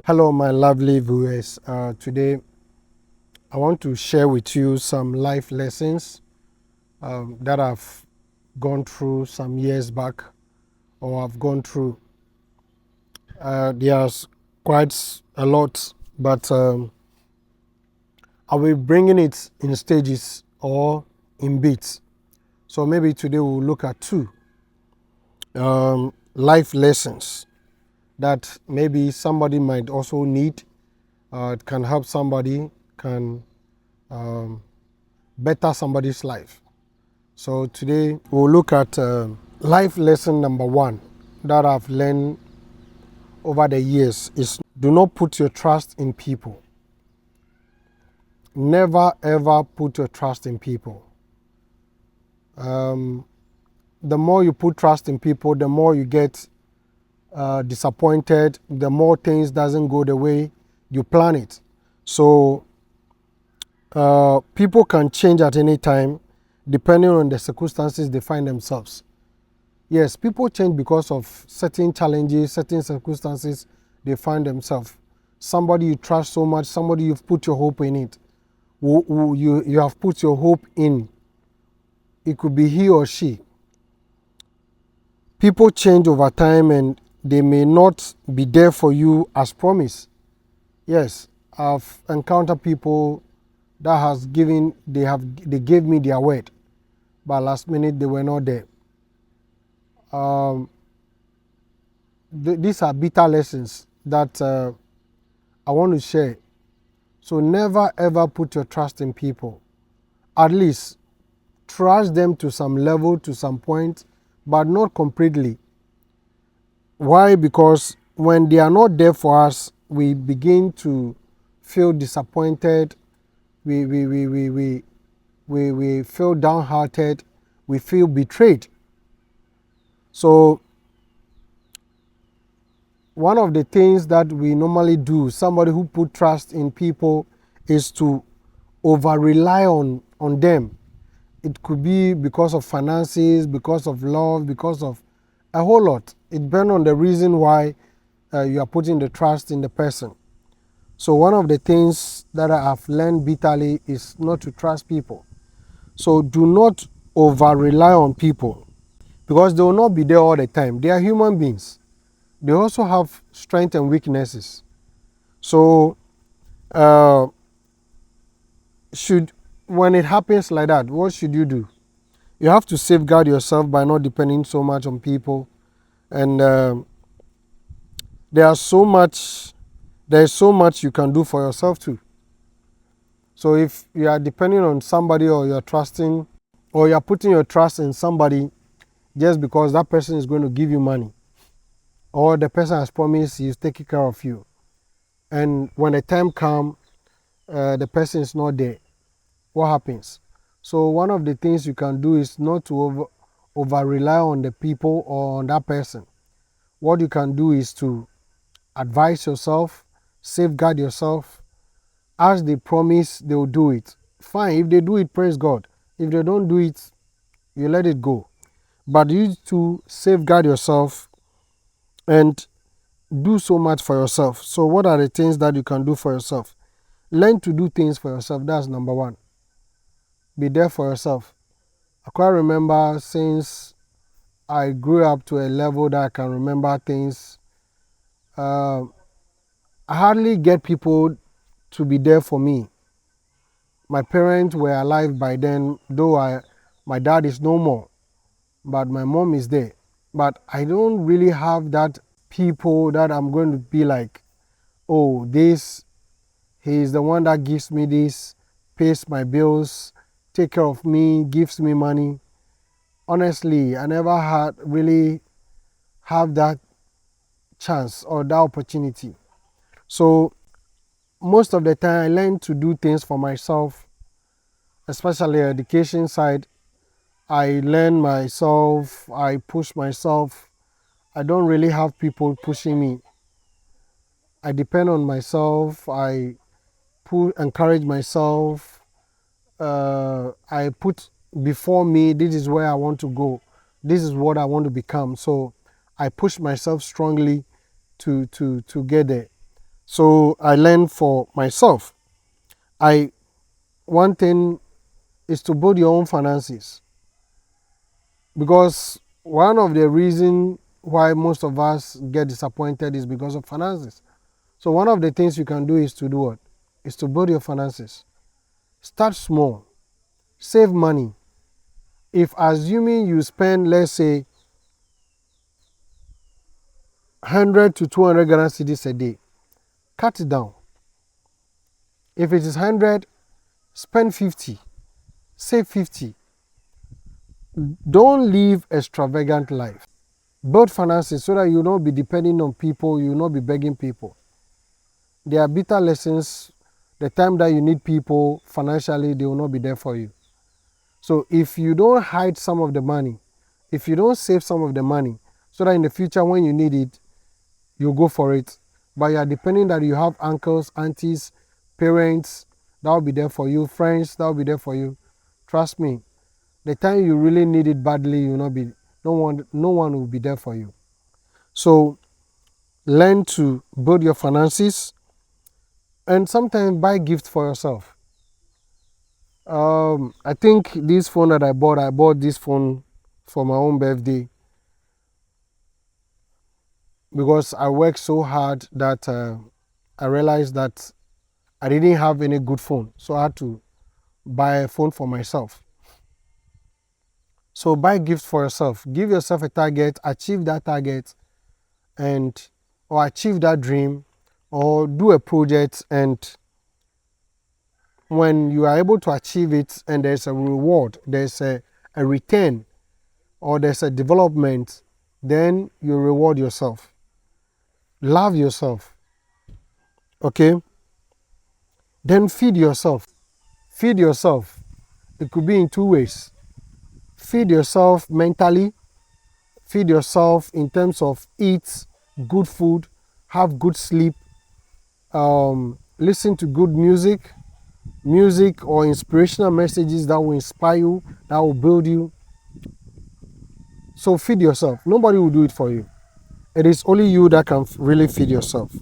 Hello, my lovely viewers. Today, I want to share with you some life lessons that I've gone through some years back, or I've gone through. There's quite a lot, but I will be bringing it in stages or in bits. So maybe today we'll look at two life lessons that maybe somebody might also need. It can help somebody, can better somebody's life. So today we'll look at life lesson number one that I've learned over the years is do not put your trust in people. Never ever put your trust in people. The more you put trust in people, the more you get disappointed, the more things doesn't go the way you plan it. So people can change at any time depending on the circumstances they find themselves. Yes, people change because of certain challenges, certain circumstances they find themselves. Somebody you trust so much, somebody you've put your hope in it. You have put your hope in. It could be he or she. People change over time and they may not be there for you as promised. Yes, I've encountered people that they gave me their word, but last minute they were not there. These are bitter lessons that I want to share. So never ever put your trust in people. At least trust them to some level, to some point, but not completely. Why? Because when they are not there for us, we begin to feel disappointed. We feel downhearted. We feel betrayed. So one of the things that we normally do, somebody who put trust in people, is to over rely on them. It could be because of finances, because of love, because of a whole lot. It depends on the reason why you are putting the trust in the person. So one of the things that I have learned bitterly is not to trust people. So do not over rely on people because they will not be there all the time. They are human beings. They also have strengths and weaknesses. So when it happens like that, what should you do? You have to safeguard yourself by not depending so much on people. And there is so much you can do for yourself too. So if you are depending on somebody, or you're trusting, or you're putting your trust in somebody just because that person is going to give you money, or the person has promised he's taking care of you, and when the time comes, the person is not there, what happens? So one of the things you can do is not to over rely on the people or on that person. What you can do is to advise yourself, safeguard yourself. As they promise, they will do it. Fine, if they do it, praise God. If they don't do it, you let it go. But you need to safeguard yourself and do so much for yourself. So what are the things that you can do for yourself? Learn to do things for yourself. That's number one. Be there for yourself. I quite remember since I grew up to a level that I can remember things. I hardly get people to be there for me. My parents were alive by then, though my dad is no more, but my mom is there. But I don't really have that people that I'm going to be like, oh, he is the one that gives me this, pays my bills, take care of me, gives me money. Honestly, I never had really have that chance or that opportunity. So most of the time I learn to do things for myself, especially education side. I learn myself, I push myself. I don't really have people pushing me. I depend on myself. I encourage myself. I put before me, this is where I want to go. This is what I want to become. So I push myself strongly to get there. So I learned for myself. One thing is to build your own finances, because one of the reasons why most of us get disappointed is because of finances. So one of the things you can do is to do what? Is to build your finances. Start small. Save money. If assuming you spend, let's say, 100 to 200 Ghana cedis a day, cut it down. If it is 100, spend 50. Save 50. Don't live extravagant life. Build finances so that you will not be depending on people, you will not be begging people. There are bitter lessons. The time that you need people financially, they will not be there for you. So if you don't hide some of the money, if you don't save some of the money, so that in the future when you need it, you go for it. But you are depending that you have uncles, aunties, parents that will be there for you, friends that will be there for you. Trust me, the time you really need it badly, you will not be. No one will be there for you. So learn to build your finances, and sometimes buy gifts for yourself. I think this phone that I bought this phone for my own birthday, because I worked so hard that I realized that I didn't have any good phone. So I had to buy a phone for myself. So buy gifts for yourself. Give yourself a target, achieve that target, or achieve that dream, or do a project, and when you are able to achieve it and there's a reward, there's a return, or there's a development, then you reward yourself. Love yourself. Okay? Then feed yourself. Feed yourself. It could be in two ways. Feed yourself mentally. Feed yourself in terms of eat good food, have good sleep, listen to good music or inspirational messages that will inspire you, that will build you. So feed yourself. Nobody will do it for you. It is only you that can really feed yourself.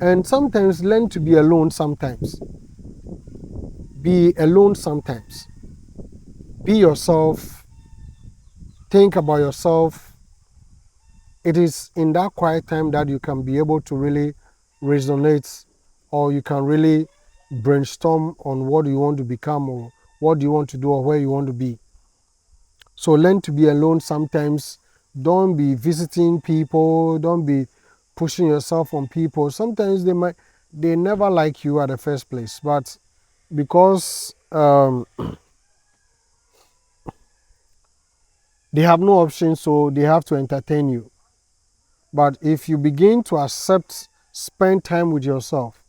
And sometimes learn to be alone sometimes. Be alone sometimes. Be yourself. Think about yourself. It is in that quiet time that you can be able to really resonate, or you can really brainstorm on what you want to become, or what you want to do, or where you want to be. So learn to be alone sometimes. Don't be visiting people. Don't be pushing yourself on people. Sometimes they never like you at the first place, but because they have no option, so they have to entertain you. But if you begin to spend time with yourself,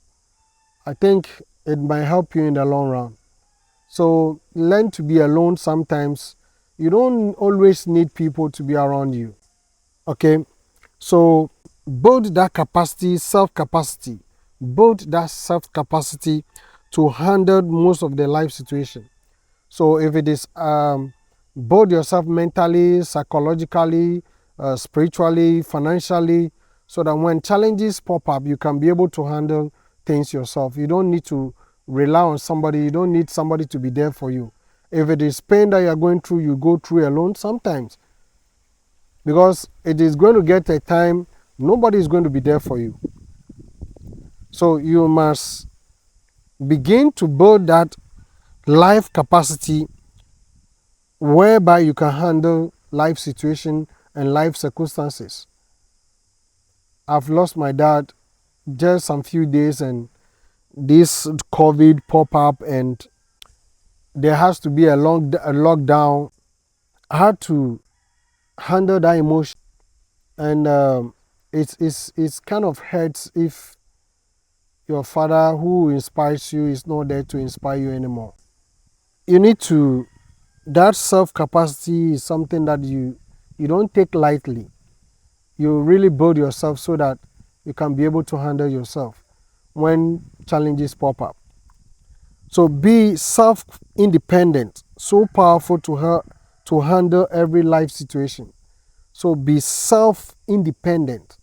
I think it might help you in the long run. So learn to be alone sometimes. You don't always need people to be around you. Okay? So build that capacity, self-capacity. Build that self-capacity to handle most of the life situation. So if it is build yourself mentally, psychologically, spiritually, financially, so that when challenges pop up, you can be able to handle things yourself. You don't need to rely on somebody. You don't need somebody to be there for you. If it is pain that you are going through, you go through alone sometimes. Because it is going to get a time nobody is going to be there for you. So you must begin to build that life capacity whereby you can handle life situation and life circumstances. I've lost my dad just some few days, and this COVID pop up, and there has to be a lockdown. I had to handle that emotion, and it's kind of hurts if your father who inspires you is not there to inspire you anymore. You need to, that self-capacity is something that you don't take lightly. You really build yourself so that you can be able to handle yourself when challenges pop up. So be self-independent, so powerful to handle every life situation. So be self-independent.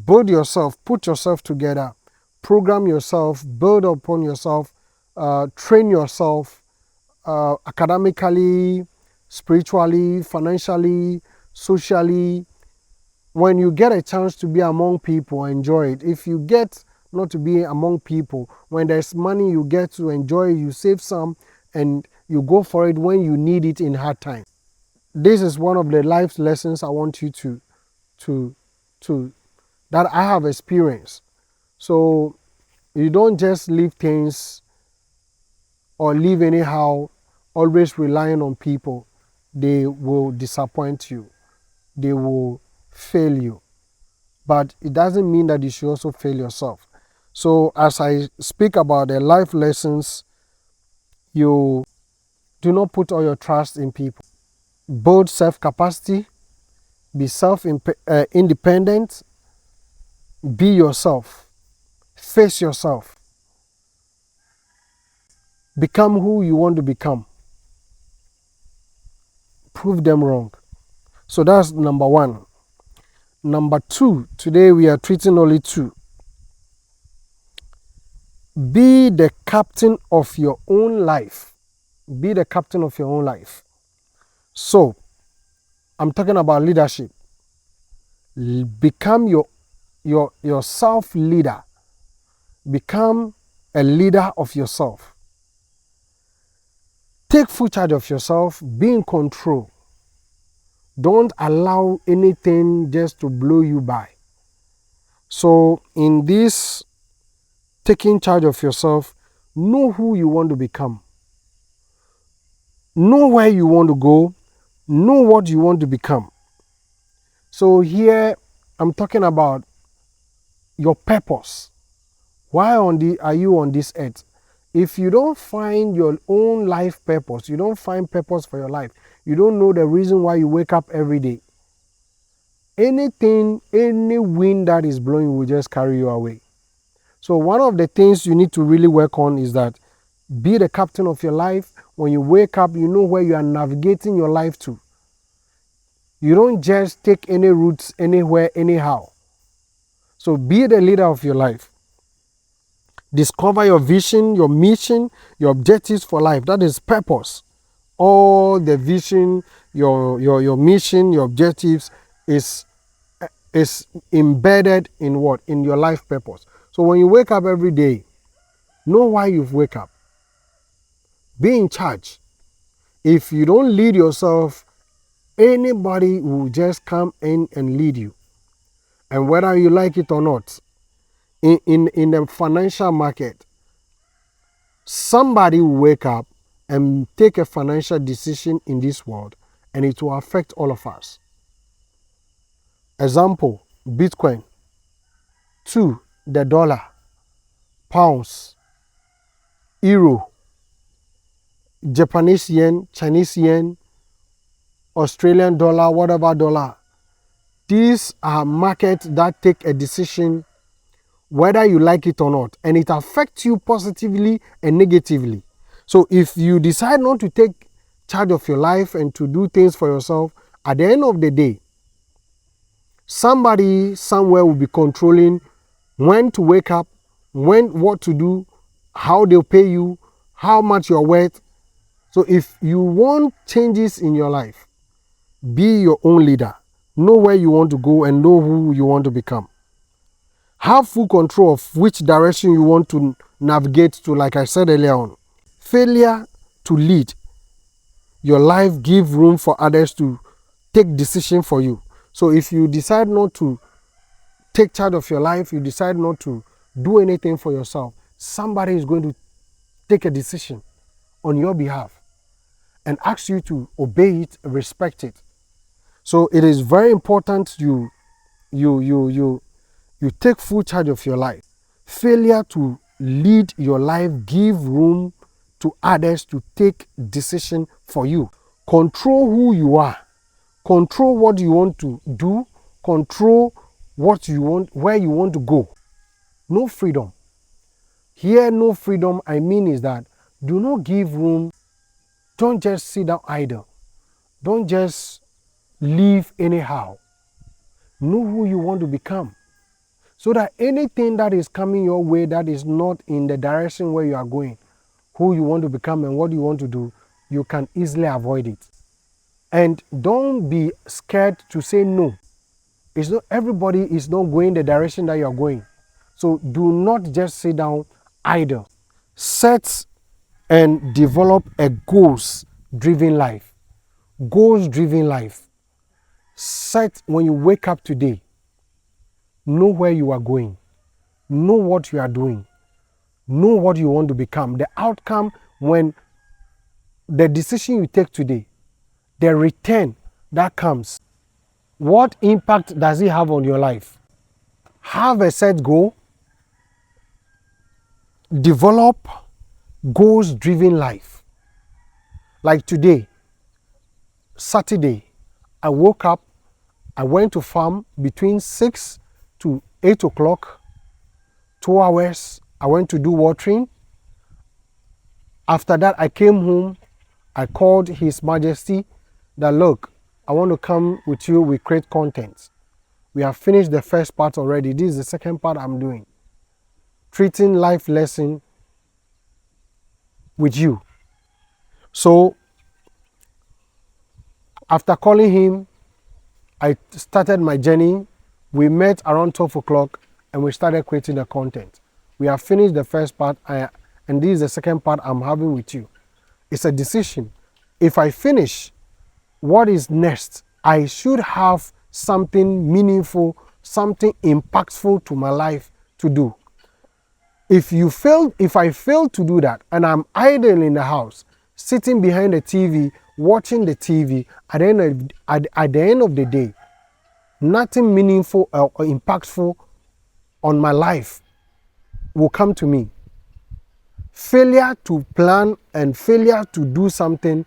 Build yourself, put yourself together, program yourself, build upon yourself, train yourself academically, spiritually, financially, socially. When you get a chance to be among people, enjoy it. If you get not to be among people, when there's money, you get to enjoy it, you save some, and you go for it when you need it in hard times. This is one of the life lessons I want you to that I have experienced. So you don't just leave things or live anyhow, always relying on people. They will disappoint you. They will fail you. But it doesn't mean that you should also fail yourself. So as I speak about the life lessons, you do not put all your trust in people. Build self-capacity, be self-independent, be yourself, face yourself, become who you want to become, prove them wrong. So that's number one. Number two, today we are treating only two. Be the captain of your own life. Be the captain of your own life. So, I'm talking about leadership. Become your self-leader. Become a leader of yourself. Take full charge of yourself. Be in control. Don't allow anything just to blow you by. So, in this taking charge of yourself, know who you want to become. Know where you want to go. Know what you want to become. So here I'm talking about your purpose. Why are you on this earth? If you don't find your own life purpose, you don't find purpose for your life, you don't know the reason why you wake up every day, anything, any wind that is blowing will just carry you away. So one of the things you need to really work on is that be the captain of your life. When you wake up, you know where you are navigating your life to. You don't just take any routes anywhere, anyhow. So be the leader of your life. Discover your vision, your mission, your objectives for life. That is purpose. All the vision, your mission, your objectives is embedded in what? In your life purpose. So when you wake up every day, know why you've wake up. Be in charge. If you don't lead yourself, anybody will just come in and lead you. And whether you like it or not, in the financial market, somebody will wake up and take a financial decision in this world, and it will affect all of us. Example, Bitcoin. 2, the dollar, pounds, euro, Japanese yen, Chinese yen, Australian dollar, whatever dollar. These are markets that take a decision whether you like it or not, and it affects you positively and negatively. So if you decide not to take charge of your life and to do things for yourself, at the end of the day, somebody somewhere will be controlling when to wake up, what to do, how they'll pay you, how much you're worth. So if you want changes in your life, be your own leader. Know where you want to go and know who you want to become. Have full control of which direction you want to navigate to, like I said earlier on. Failure to lead your life give room for others to take decision for you. So if you decide not to take charge of your life, you decide not to do anything for yourself, somebody is going to take a decision on your behalf and ask you to obey it, respect it. So it is very important you take full charge of your life. Failure to lead your life give room to others to take decision for you. Control who you are. Control what you want to do. Control what you want, where you want to go. No freedom. Here, no freedom, I mean is that do not give room. Don't just sit down idle. Don't just live anyhow. Know who you want to become. so that anything that is coming your way that is not in the direction where you are going, who you want to become and what you want to do, you can easily avoid it. And don't be scared to say no. It's not everybody is not going the direction that you are going. So do not just sit down idle. Set and develop a goals-driven life. Goals-driven life. Set when you wake up today. Know where you are going. Know what you are doing. Know what you want to become. The outcome when the decision you take today, the return that comes, what impact does it have on your life? Have a set goal. Develop goals-driven life. Like today, Saturday, I woke up, I went to farm between 6 to 8 o'clock, 2 hours, I went to do watering. After that, I came home, I called His Majesty that, look, I want to come with you, we create content. We have finished the first part already. This is the second part I'm doing. Treating life lesson with you. So, after calling him, I started my journey. We met around 12 o'clock and we started creating the content. We have finished the first part and this is the second part I'm having with you. It's a decision. If I finish, what is next? I should have something meaningful, something impactful to my life to do. If I fail to do that and I'm idle in the house, sitting behind the TV, watching the TV, at the end of the day, nothing meaningful or impactful on my life will come to me. Failure to plan and failure to do something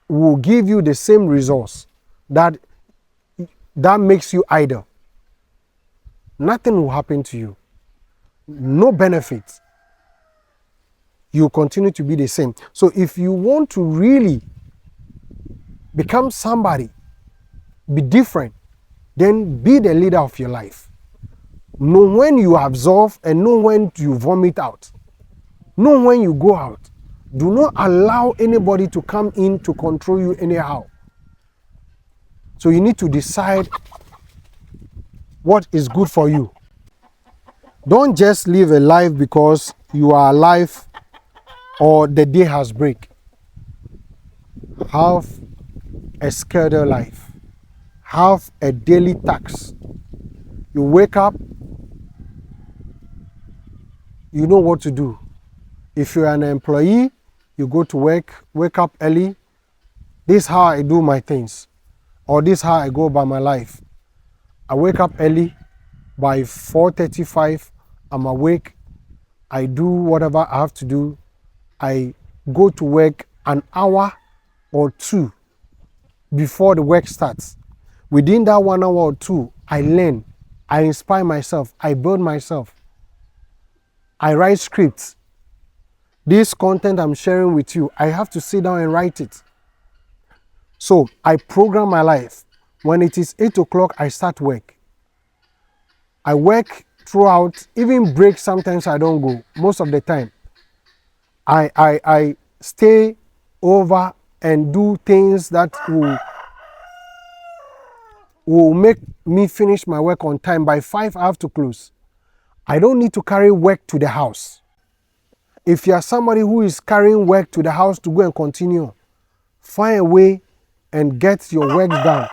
will give you the same results that makes you idle. Nothing will happen to you. No benefits. You continue to be the same. So if you want to really become somebody, be different, then be the leader of your life. Know when you absorb and know when you vomit out. Know when you go out. Do not allow anybody to come in to control you anyhow. So you need to decide what is good for you. Don't just live a life because you are alive or the day has break. Have a scheduled life. Have a daily task. You wake up, you know what to do. If you're an employee, you go to work, wake up early. This is how I do my things. Or this is how I go about my life. I wake up early. By 4:35, I'm awake. I do whatever I have to do. I go to work an hour or two before the work starts. Within that 1 hour or two, I learn. I inspire myself. I build myself. I write scripts. This content I'm sharing with you, I have to sit down and write it. So I program my life. When it is 8 o'clock, I start work. I work throughout, even break sometimes I don't go. Most of the time, I stay over and do things that will make me finish my work on time. By 5, I have to close. I don't need to carry work to the house. If you are somebody who is carrying work to the house to go and continue, find a way and get your work done.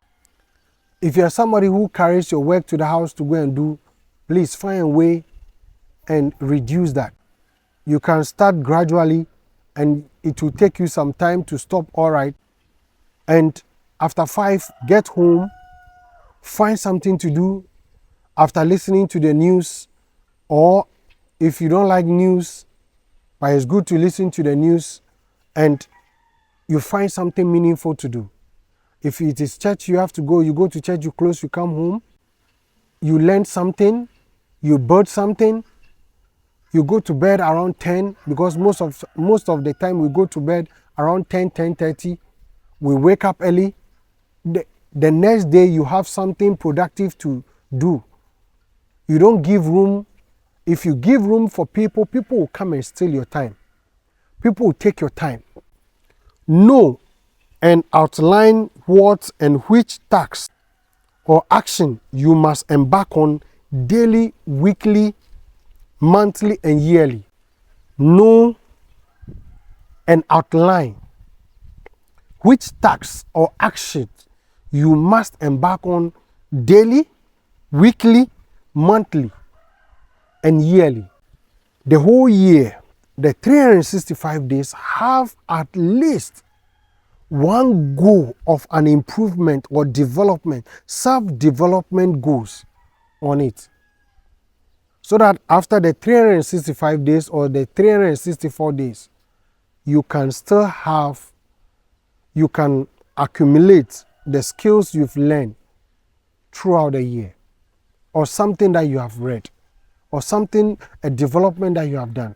If you are somebody who carries your work to the house to go and do, please find a way and reduce that. You can start gradually and it will take you some time to stop, all right. And after 5, get home, find something to do after listening to the news, or if you don't like news, but it's good to listen to the news and you find something meaningful to do. If it is church you have to go, you go to church, you close, you come home, you learn something, you build something, you go to bed around 10, because most of the time we go to bed around 10:30. We wake up early. The next day you have something productive to do. You don't give room. If you give room for people, people will come and steal your time. People will take your time. Know and outline what and which task or action you must embark on daily, weekly, monthly, and yearly. Know and outline which tasks or actions you must embark on daily, weekly, monthly, and yearly. The whole year, the 365 days, have at least one goal of an improvement or development, self-development goals on it. So that after the 365 days or the 364 days, you can accumulate the skills you've learned throughout the year, or something that you have read, or a development that you have done.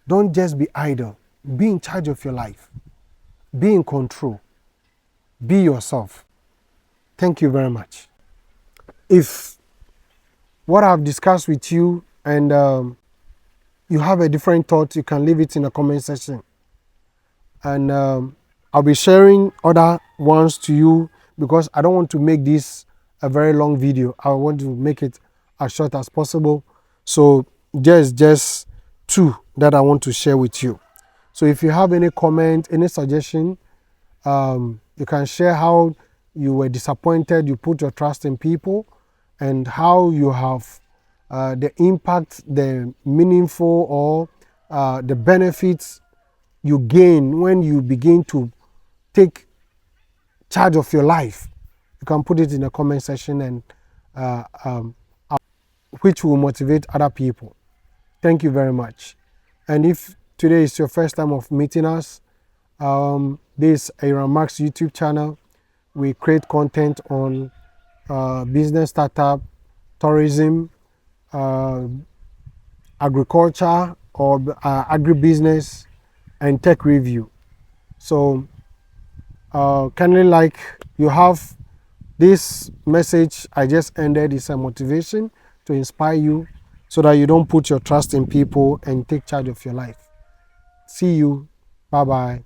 Don't just be idle. Be in charge of your life. Be in control. Be yourself. Thank you very much. If what I've discussed with you and you have a different thought, you can leave it in the comment section. And I'll be sharing other ones to you because I don't want to make this a very long video. I want to make it as short as possible. So there's just 2 that I want to share with you. So if you have any comment, any suggestion, you can share how you were disappointed, you put your trust in people, and how you have the impact, the meaningful or the benefits you gain when you begin to take charge of your life. You can put it in the comment section, and which will motivate other people. Thank you very much. And if today is your first time of meeting us, this Eyramax YouTube channel, we create content on business startup, tourism, agriculture or agribusiness, and tech review. So kindly you have this message I just ended is a motivation to inspire you so that you don't put your trust in people and take charge of your life. See you. Bye-bye.